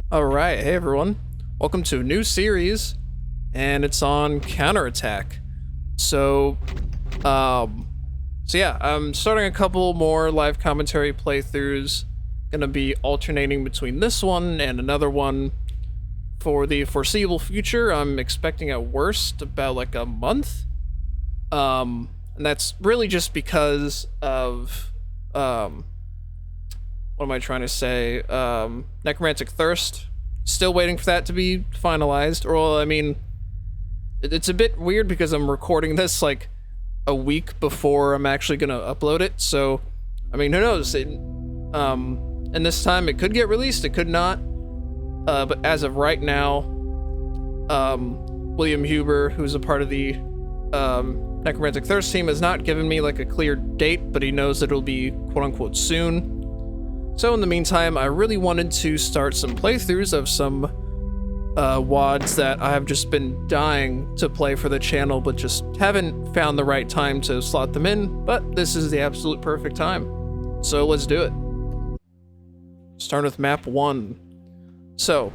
Alright, hey everyone. Welcome to a new series, and it's on Counterattack. So yeah, I'm starting a couple more live commentary playthroughs. Gonna be alternating between this one and another one for the foreseeable future. I'm expecting at worst about like a month. And that's really just because of what am I trying to say? Necromantic Thirst. Still waiting for that to be finalized. Or, well, I mean, it's a bit weird because I'm recording this like a week before I'm actually gonna upload it. So, I mean, who knows? And this time it could get released, it could not. But as of right now, William Huber, who's a part of the Necromantic Thirst team, has not given me like a clear date, but he knows that it'll be quote-unquote soon. So in the meantime, I really wanted to start some playthroughs of some WODs that I have just been dying to play for the channel, but just haven't found the right time to slot them in, but this is the absolute perfect time. So let's do it. Start with map 1. So,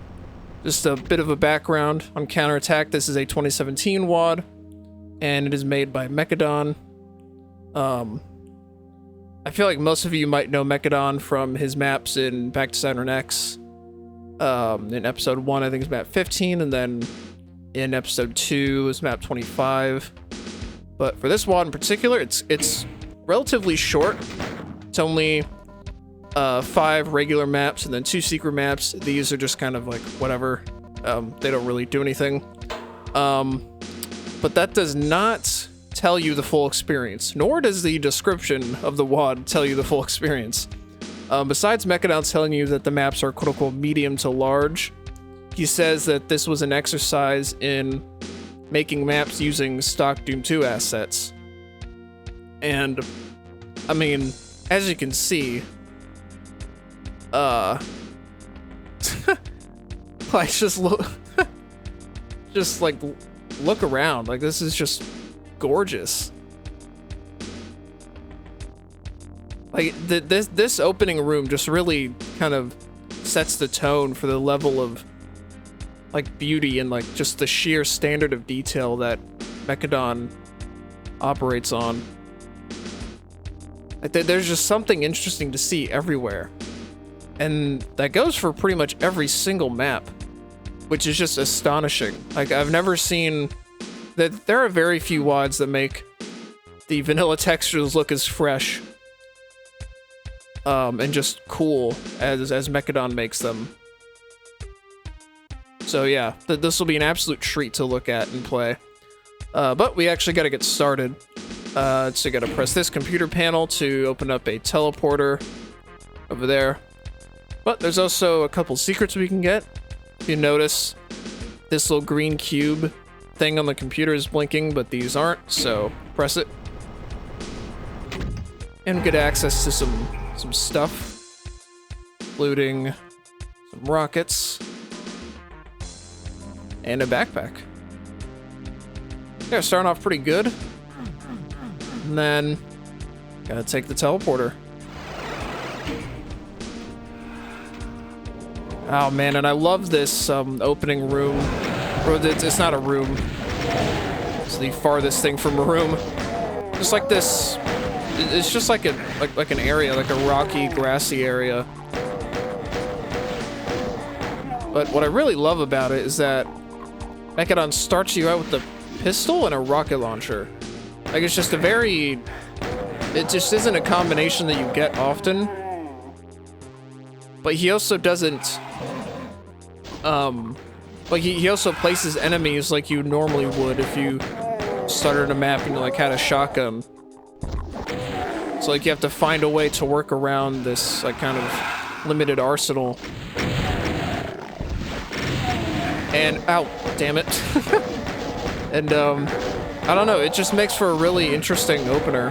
just a bit of a background on Counterattack. This is a 2017 WOD, and it is made by Mechadon. I feel like most of you might know Mechadon from his maps in Back to Saturn X. In episode 1, I think it's map 15, and then in episode 2 is map 25. But for this WOD in particular, it's relatively short. It's only 5 regular maps and then 2 secret maps. These are just kind of like whatever. They don't really do anything. But that does not tell you the full experience, nor does the description of the WOD tell you the full experience. Besides Mechadon telling you that the maps are quote-unquote medium to large, he says that this was an exercise in making maps using stock Doom 2 assets. And, I mean, as you can see, like, just look, just, like, look around. Like, this is just gorgeous. Like, this opening room just really kind of sets the tone for the level of, like, beauty and, like, just the sheer standard of detail that Mechadon operates on. Like, there's just something interesting to see everywhere. And that goes for pretty much every single map, which is just astonishing. Like, I've never seen that. There are very few WODs that make the vanilla textures look as fresh and just cool as Mechadon makes them. So yeah, this will be an absolute treat to look at and play. But we actually got to get started. So you got to press this computer panel to open up a teleporter over there. But there's also a couple secrets we can get. If you notice, this little green cube thing on the computer is blinking, but these aren't, so press it. And get access to some stuff. Including some rockets. And a backpack. Yeah, starting off pretty good. And then, gotta take the teleporter. Oh man, and I love this opening room. Or it's not a room. It's the farthest thing from a room. Just like this. It's just like an area, like a rocky, grassy area. But what I really love about it is that Mechadon starts you out with a pistol and a rocket launcher. Like, it's just a very... It just isn't a combination that you get often. But he also doesn't... Like, he also places enemies like you normally would if you started a map and you, like, had a shotgun. So, like, you have to find a way to work around this, like, kind of limited arsenal. And, ow, damn it. And, I don't know, it just makes for a really interesting opener.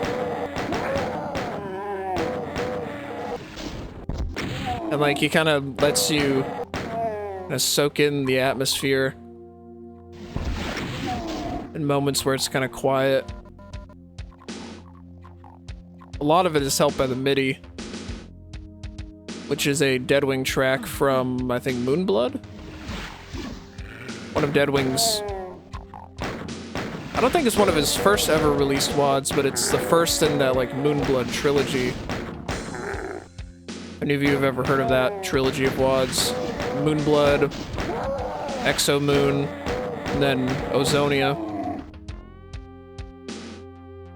And, like, he kind of lets you kind of soak in the atmosphere in moments where it's kind of quiet. A lot of it is helped by the MIDI, which is a Deadwing track from, I think, Moonblood? One of Deadwing's... I don't think it's one of his first ever released WODs, but it's the first in that, like, Moonblood trilogy. Any of you have ever heard of that trilogy of WODs? Moonblood, Exomoon, and then Ozonia.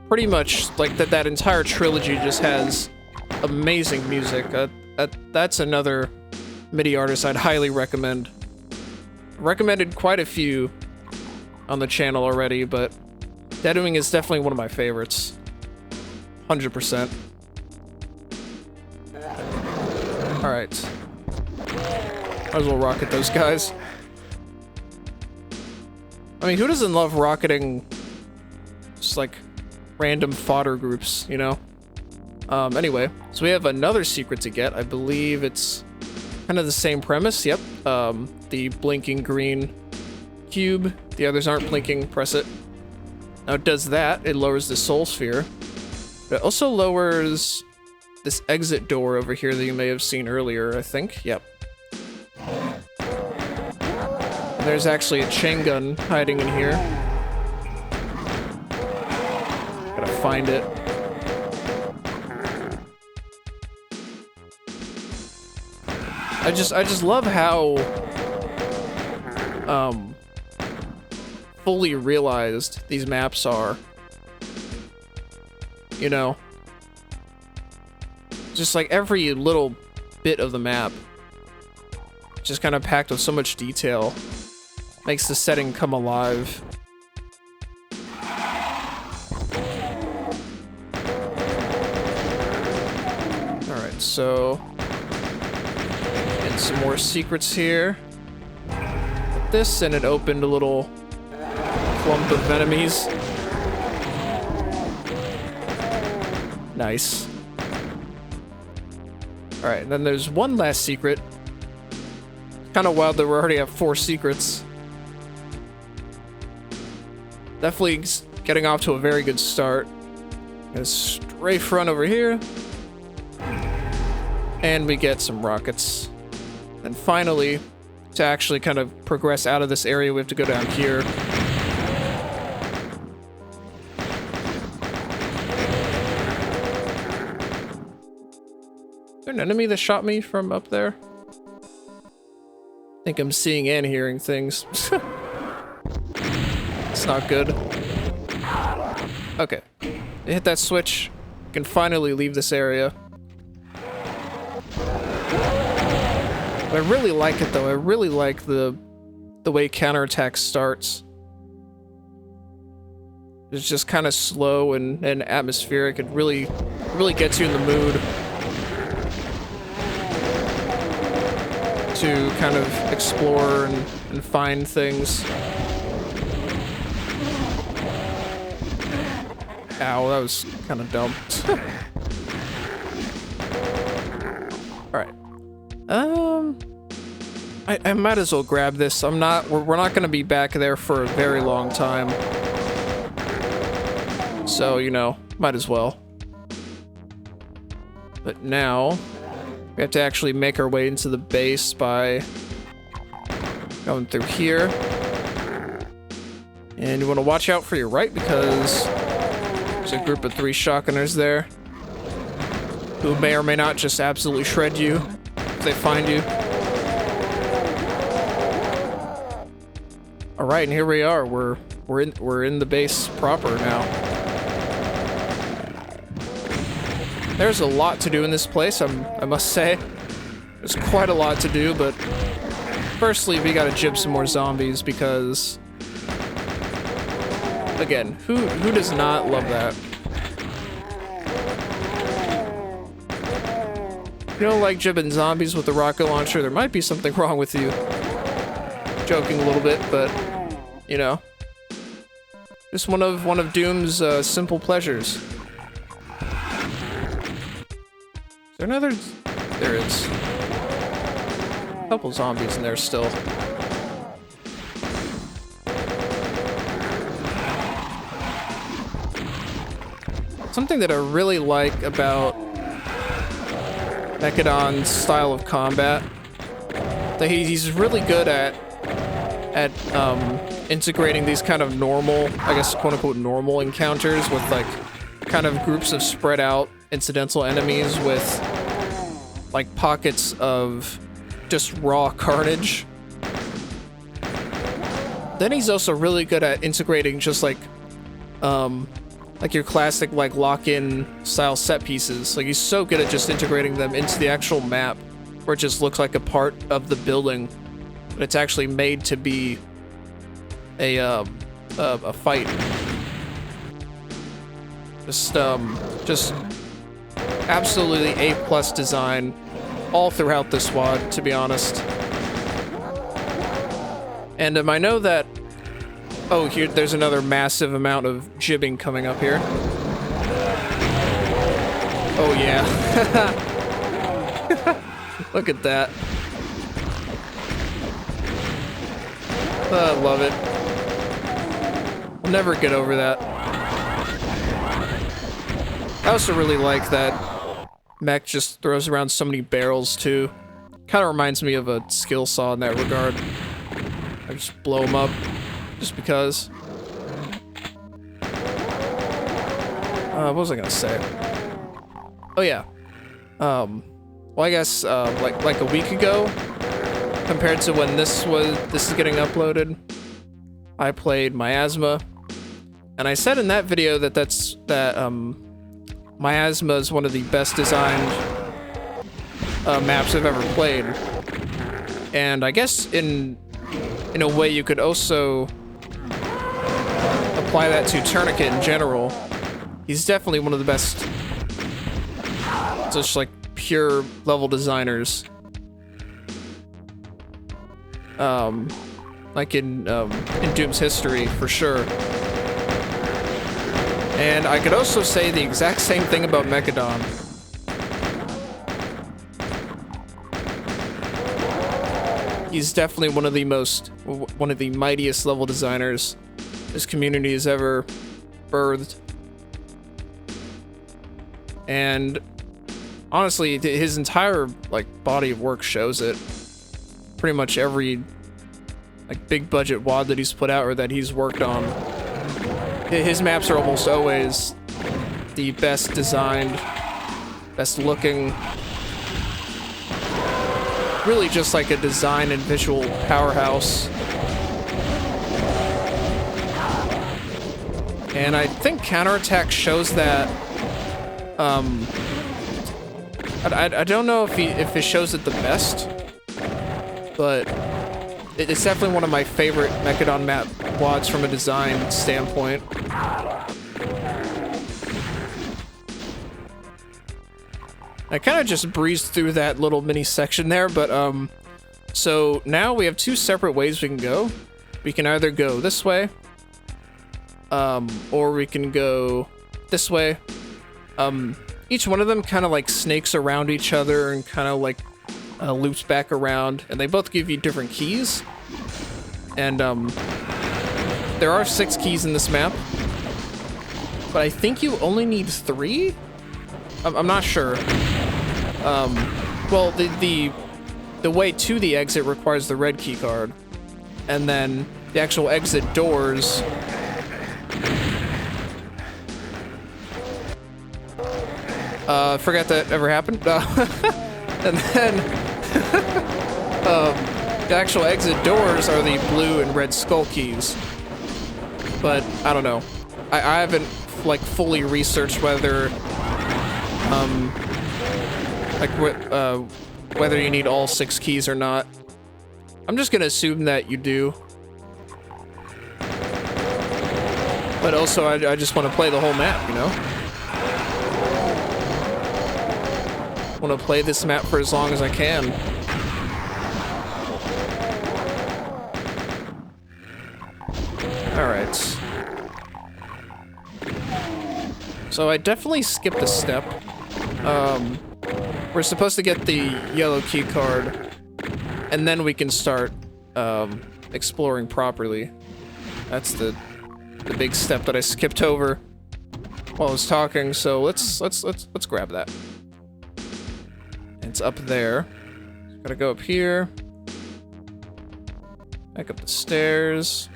Pretty much, like, that entire trilogy just has amazing music. That's another MIDI artist I'd highly recommend. Recommended quite a few on the channel already, but Deadwing is definitely one of my favorites. 100%. Alright. Might as well rocket those guys. I mean, who doesn't love rocketing just, like, random fodder groups, you know? Anyway, so we have another secret to get. I believe it's kind of the same premise. Yep. The blinking green cube. The others aren't blinking. Press it. Now it does that. It lowers the soul sphere. But it also lowers this exit door over here that you may have seen earlier, I think. Yep. And there's actually a chain gun hiding in here. Gotta find it. I just love how fully realized these maps are. You know? Just like every little bit of the map just kind of packed with so much detail. Makes the setting come alive. Alright, so some more secrets here. Put this, and it opened a little clump of enemies. Nice. Alright, and then there's one last secret. Kind of wild that we already have 4 secrets. Definitely getting off to a very good start. And stray front over here. And we get some rockets. And finally, to actually kind of progress out of this area, we have to go down here. Is there an enemy that shot me from up there? I think I'm seeing and hearing things. It's not good. Okay. I hit that switch. I can finally leave this area. I really like it though. I really like the way Counterattack starts. It's just kind of slow and atmospheric. It really gets you in the mood to kind of explore and find things. Ow, that was kind of dumb. Alright. I might as well grab this. We're not gonna be back there for a very long time. So, you know, might as well. But now, we have to actually make our way into the base by going through here. And you want to watch out for your right because there's a group of 3 shotgunners there who may or may not just absolutely shred you if they find you. All right, and here we are. We're in the base proper now. There's a lot to do in this place. I must say, there's quite a lot to do. But firstly, we gotta jib some more zombies because, again, who does not love that? If you don't like jibbing zombies with a rocket launcher, there might be something wrong with you. Joking a little bit, but you know, just one of Doom's simple pleasures. Is there another? There is. A couple zombies in there still. Something that I really like about Mechadon's style of combat. That he's really good at integrating these kind of normal, I guess quote-unquote normal encounters with like kind of groups of spread out incidental enemies with like pockets of just raw carnage. Then he's also really good at integrating just like your classic like lock-in style set pieces. Like he's so good at just integrating them into the actual map where it just looks like a part of the building, but it's actually made to be a fight. Just absolutely A+ design all throughout the squad, to be honest. And I know that... Oh, here, there's another massive amount of jibbing coming up here. Oh, yeah. Look at that. I love it. I'll never get over that. I also really like that Mech just throws around so many barrels, too. Kind of reminds me of a skill saw in that regard. I just blow them up, just because. What was I gonna say? Oh yeah. Well, I guess like a week ago, compared to when this is getting uploaded, I played Miasma, and I said in that video that Miasma is one of the best designed maps I've ever played. And I guess in a way you could also apply that to Tourniquet in general. He's definitely one of the best just like pure level designers. Like in Doom's history, for sure. And I could also say the exact same thing about Mechadon. He's definitely one of the mightiest level designers this community has ever birthed. And honestly, his entire like body of work shows it. Pretty much every like big budget WOD that he's put out or that he's worked on, his maps are almost always the best designed, best looking. Really just like a design and visual powerhouse. And I think Counterattack shows that. I don't know if it shows it the best, but it's definitely one of my favorite Mechadon map WODs from a design standpoint. I kind of just breezed through that little mini section there, but so now we have two separate ways we can go. We can either go this way, or we can go this way. Each one of them kind of like snakes around each other and kind of like loops back around, and they both give you different keys. And there are 6 keys in this map, but I think you only need 3. I'm not sure. Well, the way to the exit requires the red key card, and then the actual exit doors. Forgot that ever happened. And then the actual exit doors are the blue and red skull keys. But I don't know. I haven't like fully researched whether whether you need all 6 keys or not. I'm just gonna assume that you do. But also I just want to play the whole map, you know? I want to play this map for as long as I can. Alright. So I definitely skipped a step. We're supposed to get the yellow key card, and then we can start exploring properly. That's the big step that I skipped over while I was talking. So let's grab that and it's up there. Gotta go up here. Back up the stairs.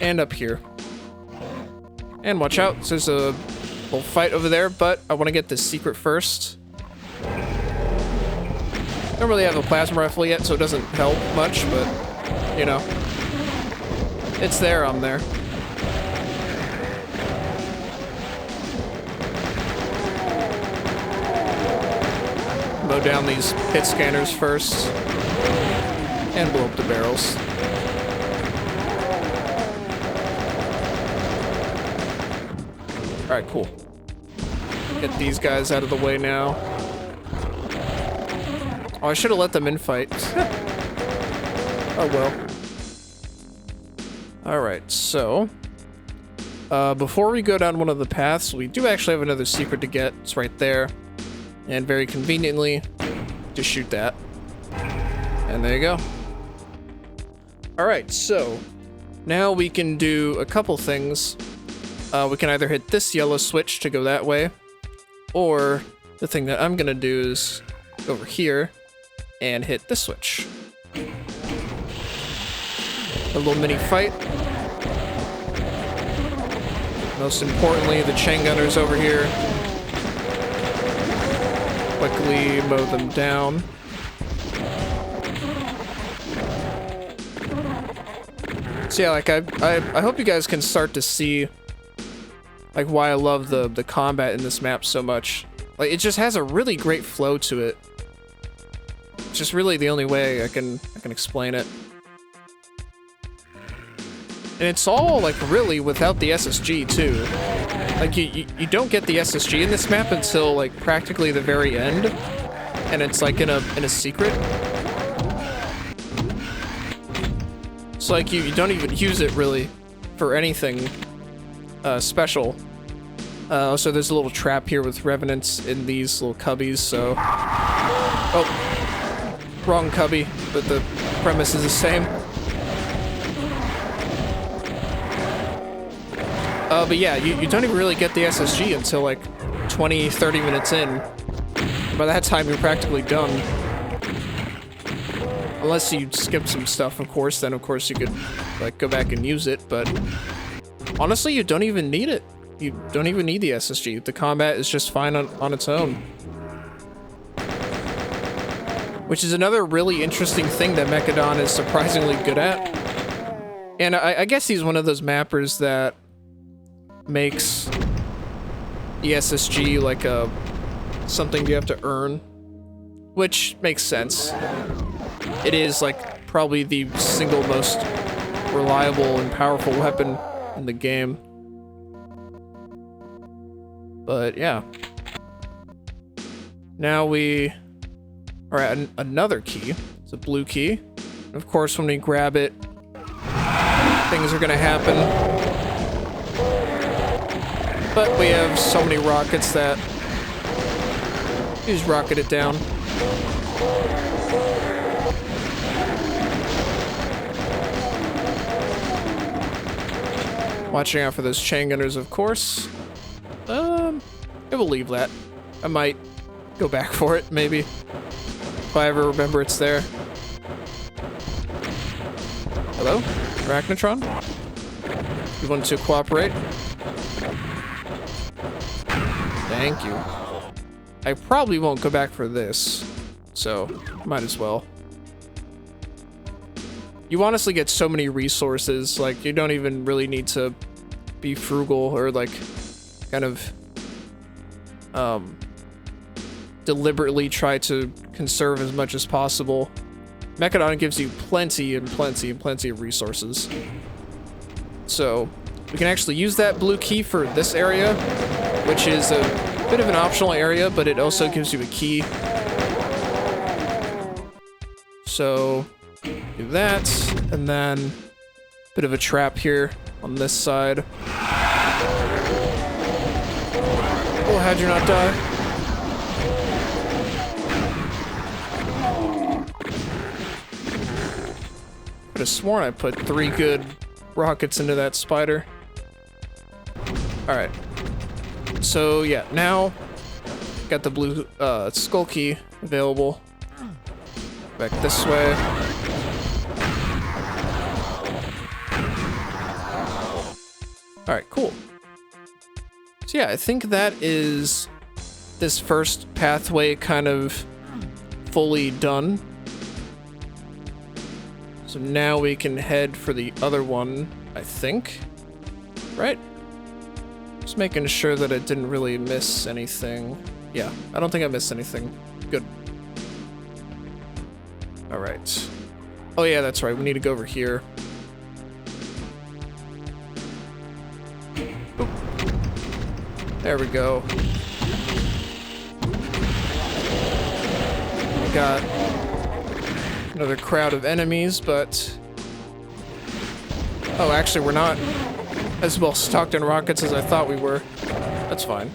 And up here. And watch out, there's a little fight over there, but I want to get this secret first. Don't really have a plasma rifle yet, so it doesn't help much, but, you know. It's there, I'm there. Mow down these hit scanners first. And blow up the barrels. Alright, cool. Get these guys out of the way now. Oh, I should have let them infight. Oh well. Alright, so... before we go down one of the paths, we do actually have another secret to get. It's right there. And very conveniently, just shoot that. And there you go. Alright, so... now we can do a couple things. We can either hit this yellow switch to go that way, or the thing that I'm gonna do is go over here and hit this switch. A little mini fight. Most importantly, the chain gunners over here. Quickly mow them down. So yeah, like I hope you guys can start to see like why I love the combat in this map so much. Like it just has a really great flow to it. It's just really the only way I can explain it. And it's all like really without the SSG too. Like you don't get the SSG in this map until like practically the very end, and it's like in a secret. So like you don't even use it really for anything special. So there's a little trap here with revenants in these little cubbies, so... oh, wrong cubby, but the premise is the same. But yeah, you don't even really get the SSG until like 20-30 minutes in. By that time, you're practically done. Unless you skip some stuff, of course, then of course you could like go back and use it, but honestly, you don't even need it. You don't even need the SSG. The combat is just fine on its own. Which is another really interesting thing that Mechadon is surprisingly good at. And I guess he's one of those mappers that makes the SSG like something you have to earn, which makes sense. It is like probably the single most reliable and powerful weapon in the game. But yeah. Now we are at another key. It's a blue key. And of course, when we grab it, things are gonna happen. But we have so many rockets that you just rocket it down. Watching out for those chain gunners, of course. I will leave that. I might go back for it, maybe. If I ever remember it's there. Hello? Arachnotron? You want to cooperate? Thank you. I probably won't go back for this, so might as well. You honestly get so many resources, like you don't even really need to be frugal or like kind of deliberately try to conserve as much as possible. Mechadon gives you plenty of resources. So we can actually use that blue key for this area, which is a bit of an optional area, but it also gives you a key. So do that, and then a bit of a trap here on this side. Oh, how'd you not die? Could have sworn I put 3 good rockets into that spider. Alright. So yeah, now got the blue skull key available. Back this way. Alright, cool. So yeah, I think that is this first pathway kind of fully done. So now we can head for the other one, I think. Right? Just making sure that I didn't really miss anything. Yeah, I don't think I missed anything. Good. Alright. Oh yeah, that's right. We need to go over here. Oop. There we go. We got another crowd of enemies, but... Oh, actually, we're not as well stocked in rockets as I thought we were. That's fine.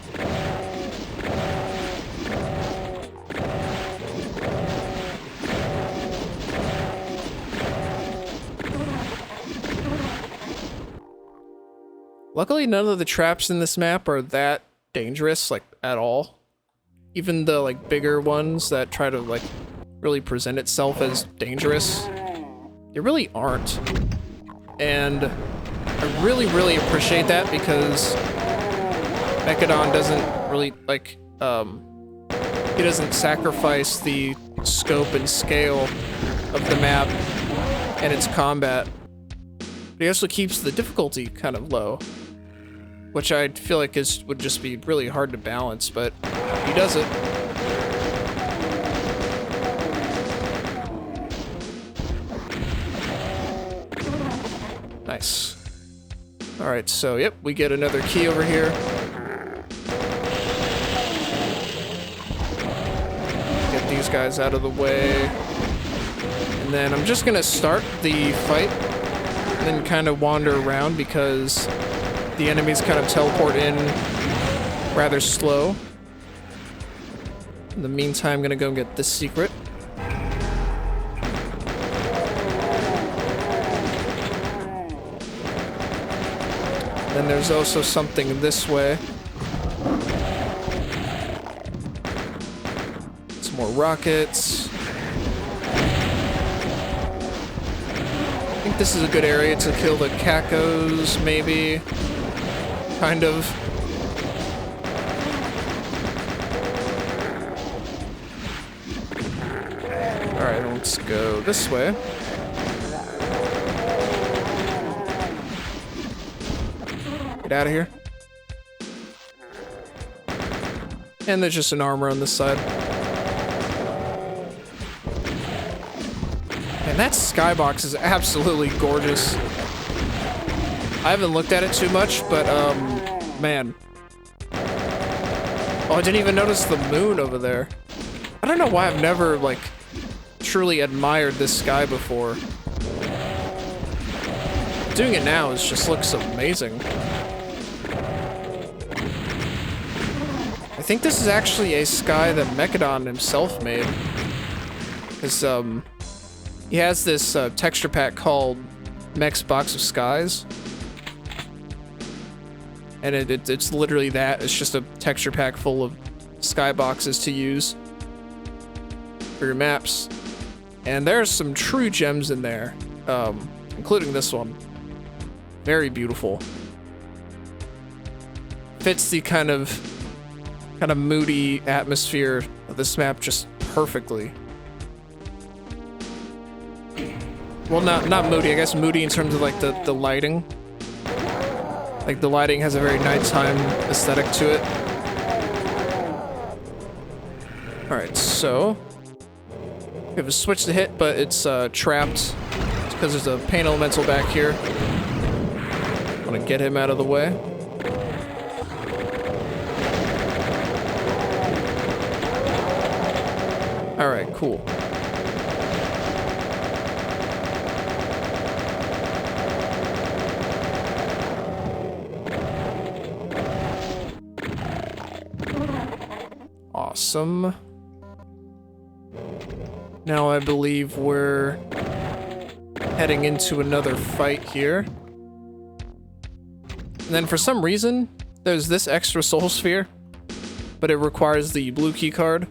Luckily, none of the traps in this map are that dangerous, like, at all. Even the, like, bigger ones that try to, like, really present itself as dangerous, they really aren't. And I really, really appreciate that because Mechadon doesn't really, like, he doesn't sacrifice the scope and scale of the map and its combat. But he also keeps the difficulty kind of low, which I feel like would just be really hard to balance, but he does it. Nice. Alright, so yep, we get another key over here. Get these guys out of the way. And then I'm just gonna start the fight and then kind of wander around because the enemies kind of teleport in rather slow. In the meantime, I'm gonna go and get this secret. Then there's also something this way. Some more rockets. I think this is a good area to kill the cacos, maybe. Kind of. Alright, let's go this way. Get out of here. And there's just an armor on this side. And that skybox is absolutely gorgeous. I haven't looked at it too much, but, man. Oh, I didn't even notice the moon over there. I don't know why I've never, like, truly admired this sky before. Doing it now just looks amazing. I think this is actually a sky that Mechadon himself made. Because, he has this, texture pack called Mech's Box of Skies. And it's literally that. It's just a texture pack full of skyboxes to use for your maps. And there's some true gems in there, including this one. Very beautiful. Fits the kind of moody atmosphere of this map just perfectly. Well, not moody, I guess moody in terms of like the lighting. Like the lighting has a very nighttime aesthetic to it. Alright, so we have a switch to hit, but it's trapped because there's a pain elemental back here. I want to get him out of the way. Alright, cool. Awesome. Now I believe we're heading into another fight here. And then for some reason, there's this extra soul sphere. but it requires the blue key card,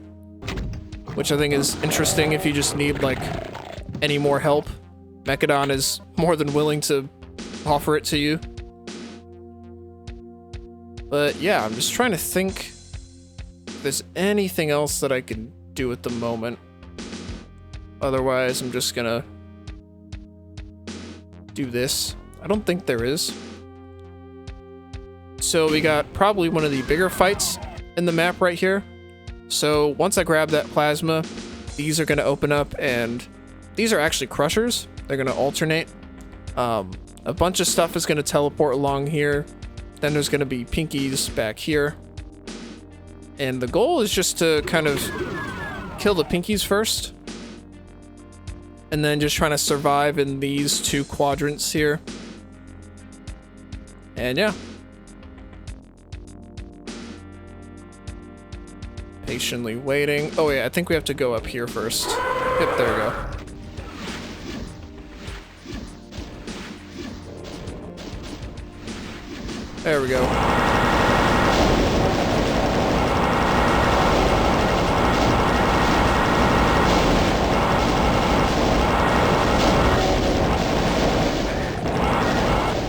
which I think is interesting if you just need like any more help. Mechadon is more than willing to offer it to you. But yeah, I'm just trying to think if there's anything else that I can do at the moment. Otherwise, I'm just gonna do this. I don't think there is. So we got probably one of the bigger fights in the map right here. So once I grab that plasma, these are gonna open up, and these are actually crushers. They're gonna alternate. A bunch of stuff is gonna teleport along here. Then there's gonna be pinkies back here. And the goal is just to kind of kill the pinkies first. And then just trying to survive in these two quadrants here. And yeah. Patiently waiting. Oh yeah, I think we have to go up here first. Yep, there we go. There we go.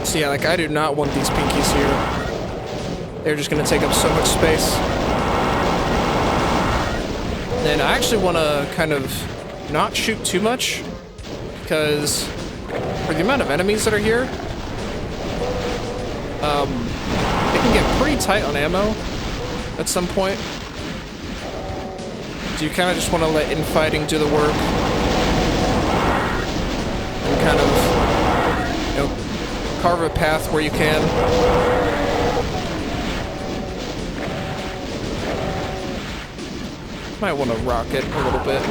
So yeah, like I do not want these pinkies here. They're just gonna take up so much space. And I actually want to kind of not shoot too much, because for the amount of enemies that are here, it can get pretty tight on ammo at some point. So you kind of just want to let infighting do the work and kind of, you know, carve a path where you can. Might want to rocket a little bit.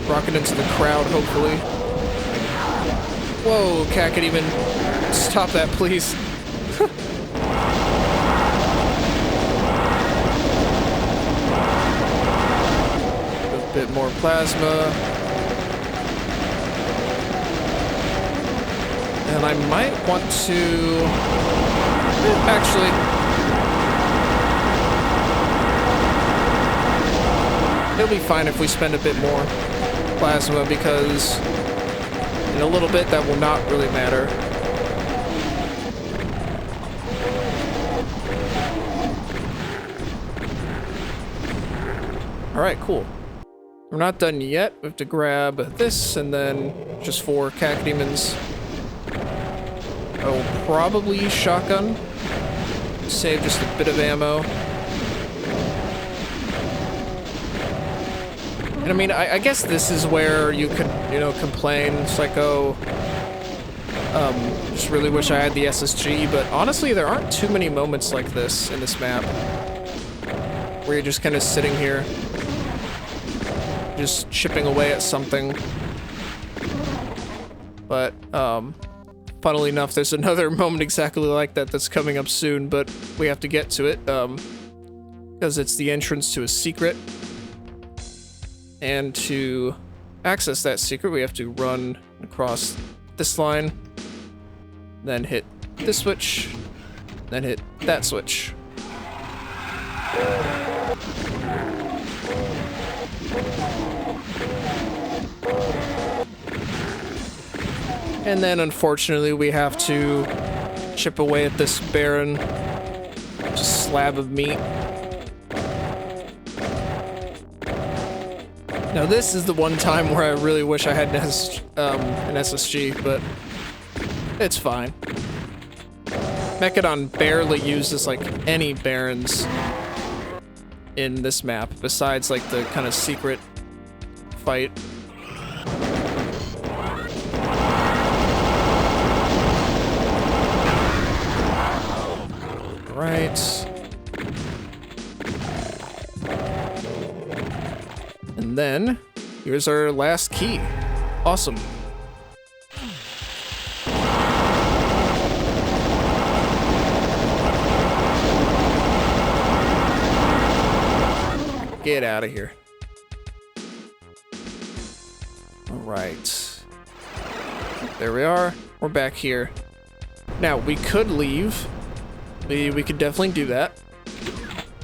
Rocket into the crowd, hopefully. Whoa, Cacoward, stop that, please. A bit more plasma. And I might want to... actually... It'll be fine if we spend a bit more plasma, because in a little bit that will not really matter. Alright, cool. We're not done yet. We have to grab this and then just 4 Cacodemons. I will probably use shotgun. Save just a bit of ammo. And I mean, I guess this is where you could, you know, complain. It's like, oh, just really wish I had the SSG, but honestly, there aren't too many moments like this in this map, where you're just kind of sitting here, just chipping away at something. But, funnily enough, there's another moment exactly like that that's coming up soon, but we have to get to it, because it's the entrance to a secret. And to access that secret, we have to run across this line, then hit this switch, then hit that switch. And then, unfortunately, we have to chip away at this barren just slab of meat. Now this is the one time where I really wish I had an SSG, but it's fine. Mechadon barely uses like any barons in this map, besides like the kind of secret fight. Right. And then, here's our last key. Awesome. Get out of here. All right. There we are. We're back here. Now, we could leave. We could definitely do that.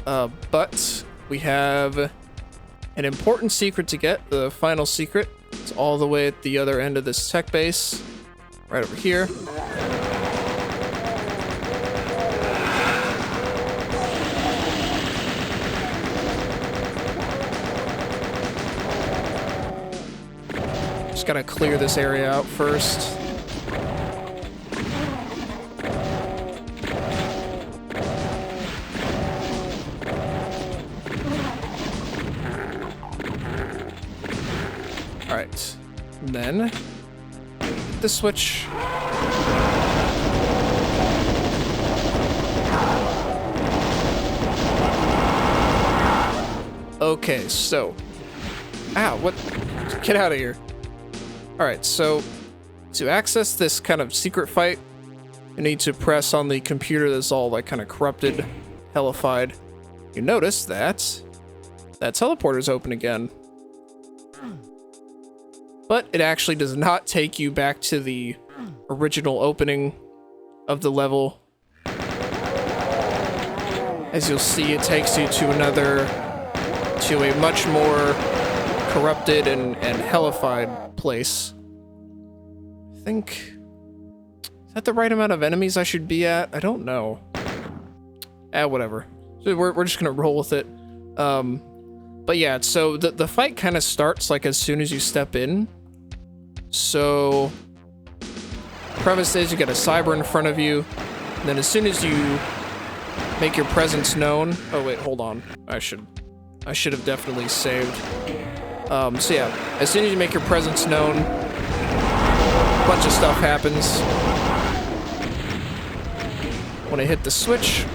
But we have an important secret to get, the final secret. It's all the way at the other end of this tech base, right over here. Just gotta clear this area out first. Alright, then hit the switch. Okay, so, ow, what? Get out of here. Alright, so to access this kind of secret fight, you need to press on the computer that's all like kind of corrupted, hellified. You notice that that teleporter's open again. But it actually does not take you back to the original opening of the level. As you'll see, it takes you to a much more corrupted and hellified place. I think... Is that the right amount of enemies I should be at? I don't know. Whatever. So we're just gonna roll with it. But yeah, so the fight kind of starts like as soon as you step in. So, premise is you got a cyber in front of you, and then as soon as you make your presence known... Oh wait, hold on. I should have definitely saved. So yeah, as soon as you make your presence known, a bunch of stuff happens. When I hit the switch,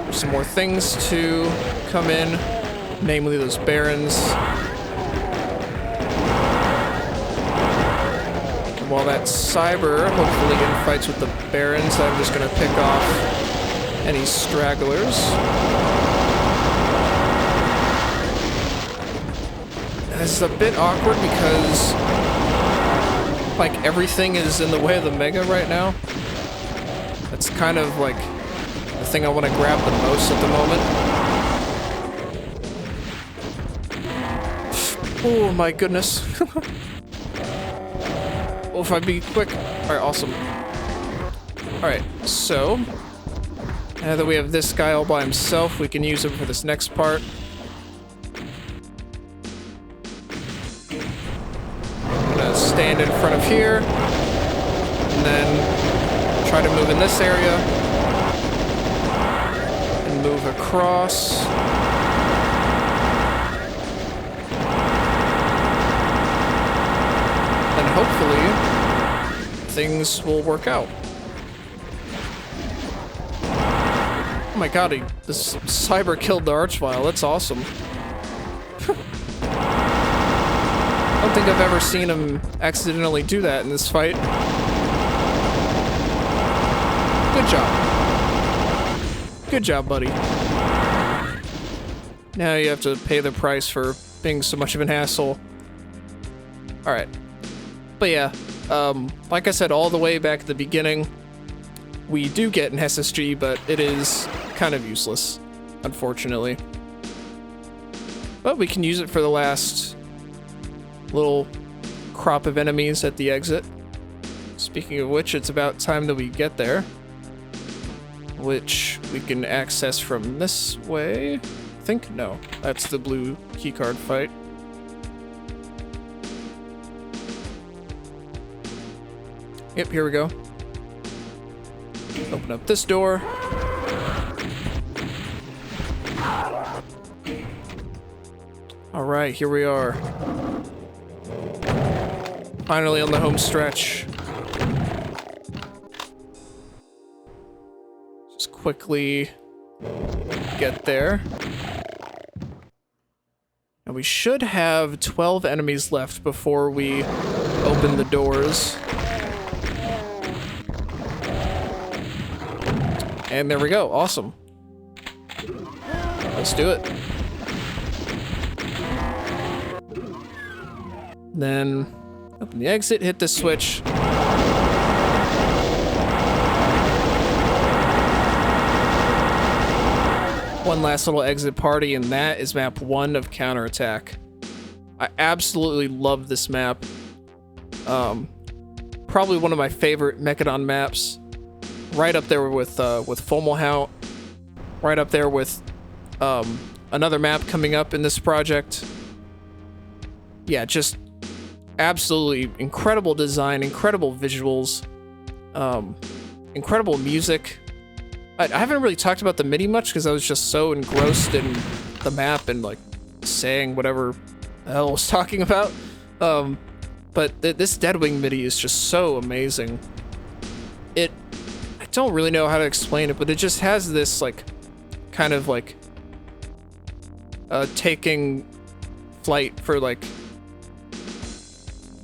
there's some more things to come in, namely those barons. While that cyber hopefully infights with the barons, I'm just gonna pick off any stragglers. This is a bit awkward because like everything is in the way of the Mega right now. That's kind of like the thing I want to grab the most at the moment. Oh my goodness. Well, if I be quick. Alright, awesome. Alright, so now that we have this guy all by himself, we can use him for this next part. I'm gonna stand in front of here, and then try to move in this area, and move across. And hopefully things will work out. Oh my god, this cyber killed the Archvile. That's awesome. I don't think I've ever seen him accidentally do that in this fight. Good job. Good job, buddy. Now you have to pay the price for being so much of an asshole. Alright. But yeah, like I said all the way back at the beginning, we do get an SSG, but it is kind of useless, unfortunately. But we can use it for the last little crop of enemies at the exit. Speaking of which, it's about time that we get there, which we can access from this way. I think? No, that's the blue keycard fight. Yep, here we go. Open up this door. Alright, here we are. Finally on the home stretch. Just quickly get there. And we should have 12 enemies left before we open the doors. And there we go. Awesome. Let's do it. Then open the exit, hit the switch. one last little exit party, and that is map 1 of Counterattack. I absolutely love this map. Probably one of my favorite Mechadon maps. Right up there with Fomalhaut. Right up there with another map coming up in this project. Yeah, just absolutely incredible design, incredible visuals, incredible music. I haven't really talked about the MIDI much because I was just so engrossed in the map and like saying whatever the hell I was talking about. But this Deadwing MIDI is just so amazing. I don't really know how to explain it, but it just has this like kind of like taking flight for like,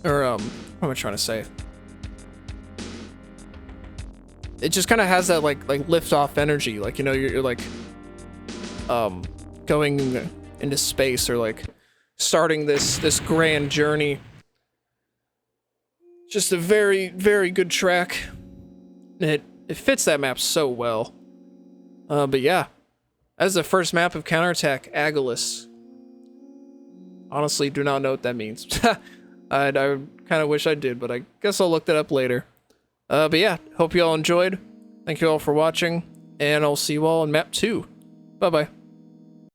or what am I trying to say? It just kind of has that like lift off energy, like, you know, you're like going into space, or like starting this grand journey. Just a very, very good track. It fits that map so well. But yeah, as the first map of Counterattack, Aggilus. Honestly, do not know what that means. I kind of wish I did, but I guess I'll look that up later. But yeah, hope you all enjoyed. Thank you all for watching, and I'll see you all in map 2. Bye-bye.